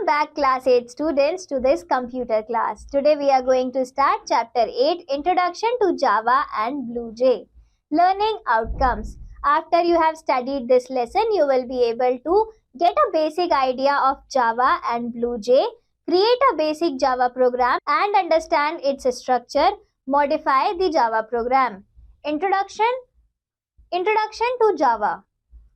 Welcome back class 8 students to this computer class. Today we are going to start chapter 8, Introduction to Java and BlueJ. Learning outcomes. After you have studied this lesson, you will be able to get a basic idea of Java and BlueJ, create a basic Java program and understand its structure, modify the Java program. Introduction to Java.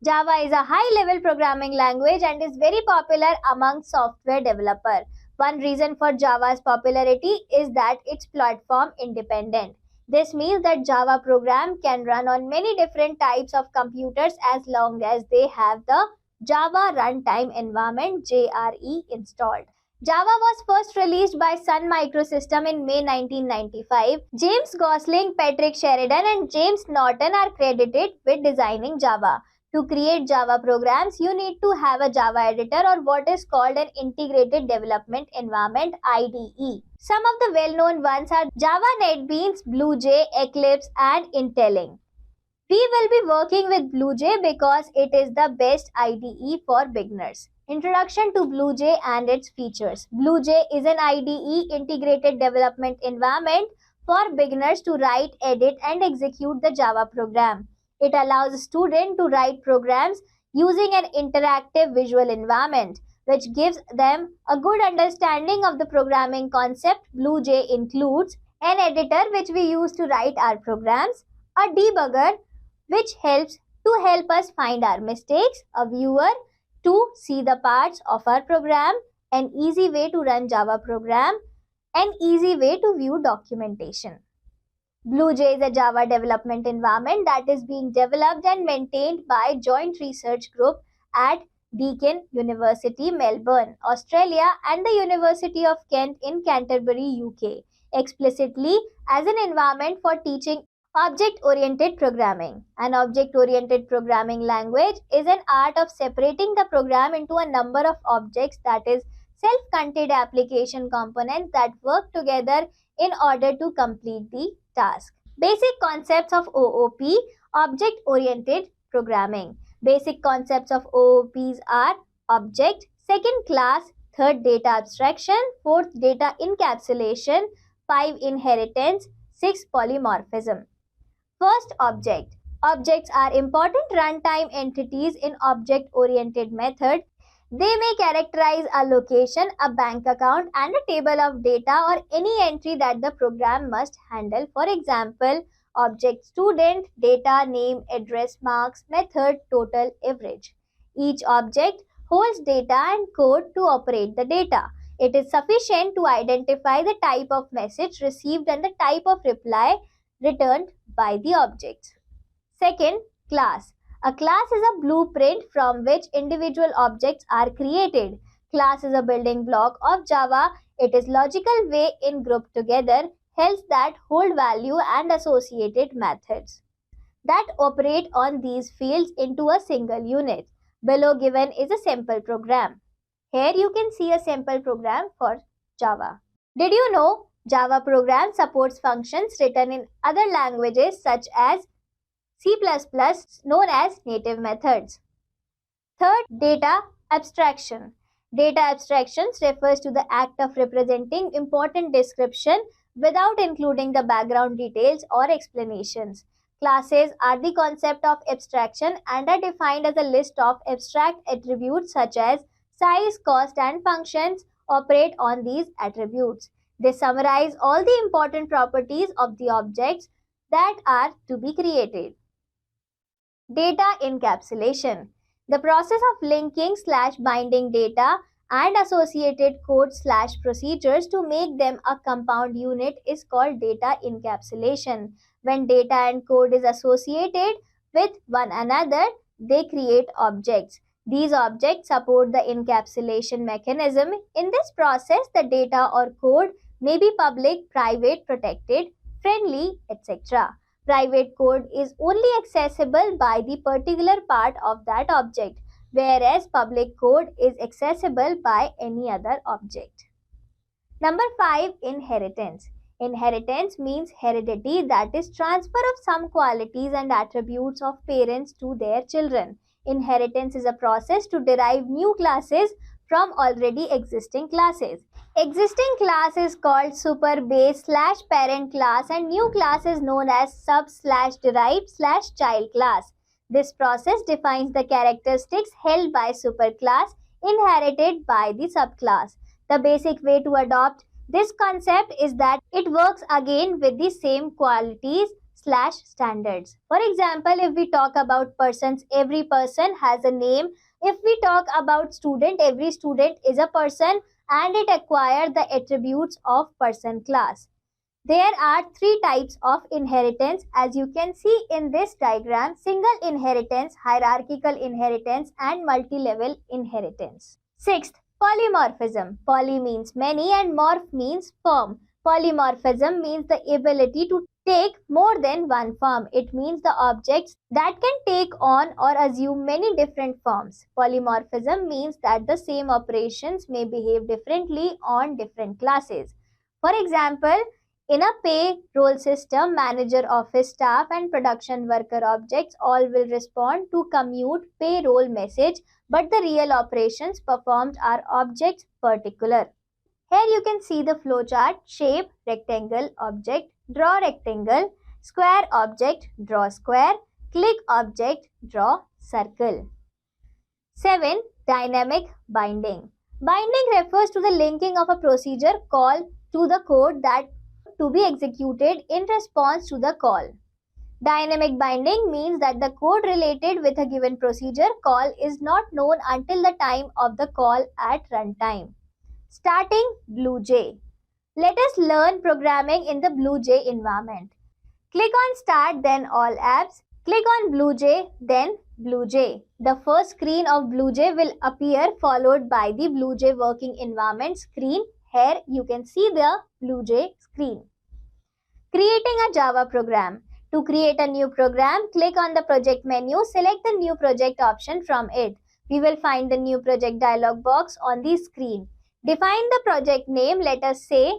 Java is a high-level programming language and is very popular among software developers. One reason for Java's popularity is that it's platform independent. This means that Java program can run on many different types of computers as long as they have the Java Runtime Environment JRE installed. Java was first released by Sun Microsystem in May 1995. James Gosling, Patrick Sheridan, and James Norton are credited with designing Java. To create Java programs, you need to have a Java editor or what is called an Integrated Development Environment IDE. Some of the well-known ones are Java, NetBeans, BlueJ, Eclipse, and Inteling. We will be working with BlueJ because it is the best IDE for beginners. Introduction to BlueJ and its features. BlueJ is an IDE, Integrated Development Environment, for beginners to write, edit, and execute the Java program. It allows a student to write programs using an interactive visual environment, which gives them a good understanding of the programming concept. BlueJ includes an editor which we use to write our programs, a debugger which helps us find our mistakes, a viewer to see the parts of our program, an easy way to run Java program, an easy way to view documentation. BlueJ is a Java development environment that is being developed and maintained by Joint Research Group at Deakin University, Melbourne, Australia, and the University of Kent in Canterbury, UK, explicitly as an environment for teaching object-oriented programming. An object-oriented programming language is an art of separating the program into a number of objects, that is, self-contained application components that work together in order to complete the task. Basic concepts of OOP, object-oriented programming. Basic concepts of OOPs are object, second class, third data abstraction, fourth data encapsulation, 5 inheritance, 6 polymorphism. First, object. Objects are important runtime entities in object-oriented method. They may characterize a location, a bank account, and a table of data or any entry that the program must handle. For example, object student, data, name, address, marks, method, total, average. Each object holds data and code to operate the data. It is sufficient to identify the type of message received and the type of reply returned by the objects. Second, class. A class is a blueprint from which individual objects are created. Class is a building block of Java. It is logical way in grouped together, hence that hold value and associated methods that operate on these fields into a single unit. Below given is a sample program. Here you can see a sample program for Java. Did you know Java program supports functions written in other languages such as C++, known as native methods. Third, data abstraction. Data abstractions refers to the act of representing important description without including the background details or explanations. Classes are the concept of abstraction and are defined as a list of abstract attributes such as size, cost, and functions operate on these attributes. They summarize all the important properties of the objects that are to be created. Data encapsulation. The process of linking / binding data and associated code / procedures to make them a compound unit is called data encapsulation. When data and code is associated with one another, they create objects. These objects support the encapsulation mechanism. In this process, the data or code may be public, private, protected, friendly, etc. Private code is only accessible by the particular part of that object, whereas public code is accessible by any other object. Number 5, inheritance. Inheritance means heredity, that is transfer of some qualities and attributes of parents to their children. Inheritance is a process to derive new classes from already existing classes. Existing class is called super base / parent class and new class is known as sub / derived / child class. This process defines the characteristics held by superclass inherited by the subclass. The basic way to adopt this concept is that it works again with the same qualities / standards. For example, if we talk about persons, every person has a name. If we talk about student, every student is a person and it acquires the attributes of person class. There are three types of inheritance as you can see in this diagram: single inheritance, hierarchical inheritance and multi-level inheritance. Sixth, polymorphism. Poly means many and morph means form. Polymorphism means the ability to take more than one form. It means the objects that can take on or assume many different forms. Polymorphism means that the same operations may behave differently on different classes. For example, in a payroll system, manager, office staff and production worker objects all will respond to commute payroll message, but the real operations performed are objects particular. Here you can see the flowchart: shape, rectangle, object, draw rectangle, square object, draw square, click object, draw circle. 7. Dynamic binding. Binding refers to the linking of a procedure call to the code that to be executed in response to the call. Dynamic binding means that the code related with a given procedure call is not known until the time of the call at runtime. Starting BlueJ. Let us learn programming in the BlueJ environment. Click on Start, then All Apps. Click on BlueJ, then BlueJ. The first screen of BlueJ will appear, followed by the BlueJ working environment screen. Here you can see the BlueJ screen. Creating a Java program. To create a new program, click on the project menu, select the new project option from it. We will find the new project dialog box on the screen. Define the project name, let us say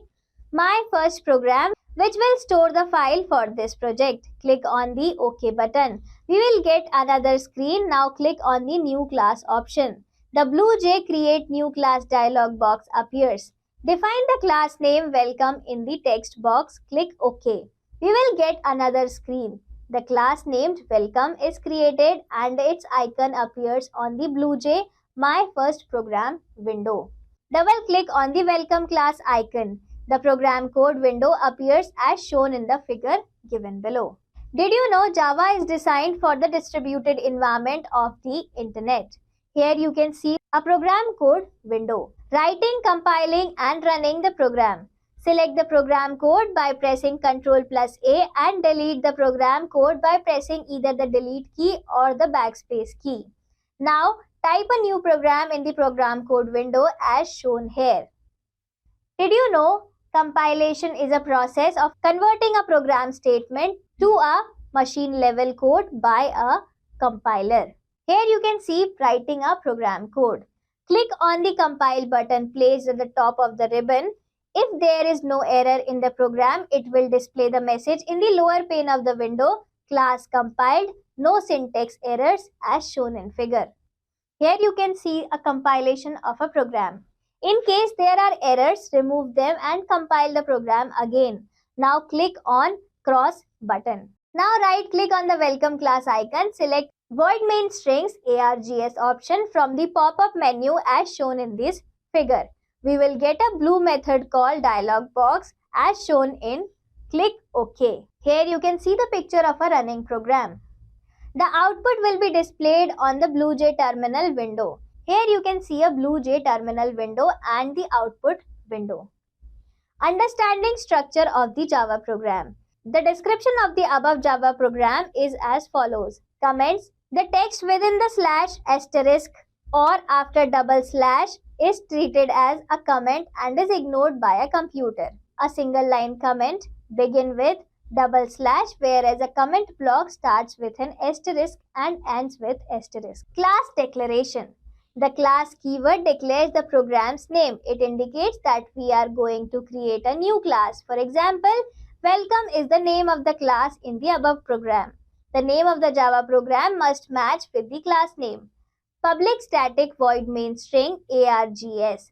My First Program, which will store the file for this project. Click on the OK button. We will get another screen. Now click on the new class option. The BlueJ Create New Class dialog box appears. Define the class name Welcome in the text box. Click OK. We will get another screen. The class named Welcome is created and its icon appears on the BlueJ My First Program window. Double click on the Welcome class icon. The program code window appears as shown in the figure given below. Did you know Java is designed for the distributed environment of the internet? Here you can see a program code window. Writing, compiling and running the program. Select the program code by pressing Ctrl+A and delete the program code by pressing either the delete key or the backspace key. Now type a new program in the program code window as shown here. Did you know compilation is a process of converting a program statement to a machine level code by a compiler? Here you can see writing a program code. Click on the compile button placed at the top of the ribbon. If there is no error in the program, it will display the message in the lower pane of the window, class compiled, no syntax errors as shown in figure. Here you can see a compilation of a program. In case there are errors, remove them and compile the program again. Now click on cross button. Now right click on the welcome class icon, select void main strings args option from the pop-up menu as shown in this figure. We will get a blue method call dialog box as shown in click OK. Here you can see the picture of a running program. The output will be displayed on the BlueJ terminal window. Here you can see a BlueJ terminal window and the output window. Understanding structure of the Java program. The description of the above Java program is as follows. Comments. The text within the slash, asterisk or after double slash is treated as a comment and is ignored by a computer. A single line comment begin with double slash, whereas a comment block starts with an asterisk and ends with asterisk. Class declaration. The class keyword declares the program's name. It indicates that we are going to create a new class. For example, welcome is the name of the class in the above program. The name of the Java program must match with the class name. Public static void main string args.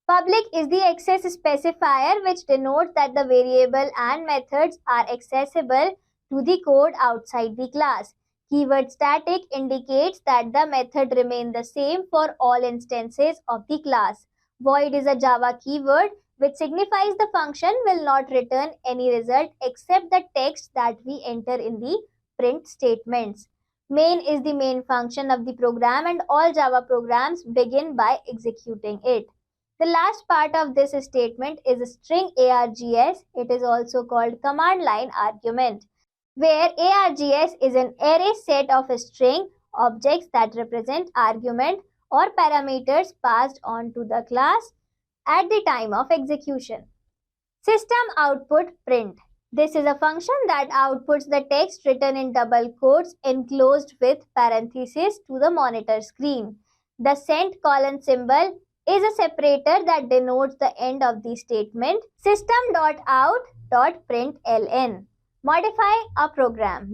Public is the access specifier which denotes that the variable and methods are accessible to the code outside the class. Keyword static indicates that the method remains the same for all instances of the class. Void is a Java keyword which signifies the function will not return any result except the text that we enter in the print statements. Main is the main function of the program and all Java programs begin by executing it. The last part of this statement is string args. It is also called command line argument, where args is an array set of string objects that represent argument or parameters passed on to the class at the time of execution. System output print. This is a function that outputs the text written in double quotes enclosed with parentheses to the monitor screen. The cent colon symbol is a separator that denotes the end of the statement. System.out.println. Modifying a program.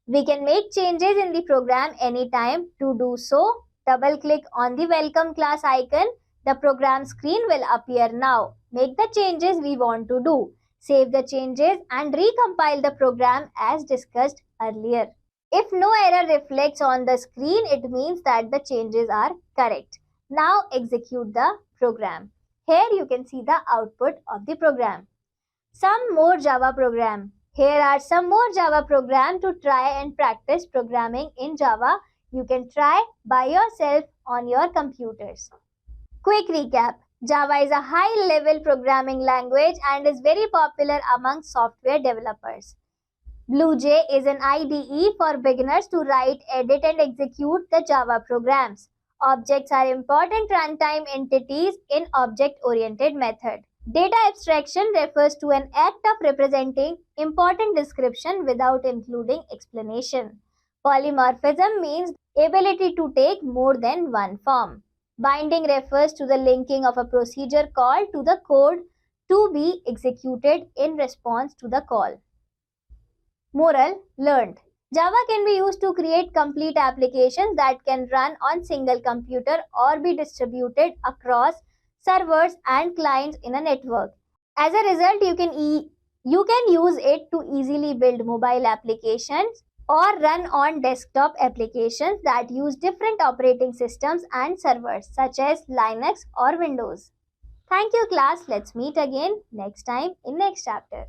We can make changes in the program anytime. To do so, double click on the welcome class icon. The program screen will appear now. Make the changes we want to do. Save the changes and recompile the program as discussed earlier. If no error reflects on the screen, it means that the changes are correct. Now execute the program. Here you can see the output of the program. Some more Java program. Here are some more Java program to try and practice programming in Java. You can try by yourself on your computers. Quick recap. Java is a high-level programming language and is very popular among software developers. BlueJ is an IDE for beginners to write, edit and execute the Java programs. Objects are important runtime entities in object-oriented method. Data abstraction refers to an act of representing important description without including explanation. Polymorphism means ability to take more than one form. Binding refers to the linking of a procedure call to the code to be executed in response to the call. Moral learned. Java can be used to create complete applications that can run on single computer or be distributed across servers and clients in a network. As a result, you can use it to easily build mobile applications or run on desktop applications that use different operating systems and servers such as Linux or Windows. Thank you class. Let's meet again next time in next chapter.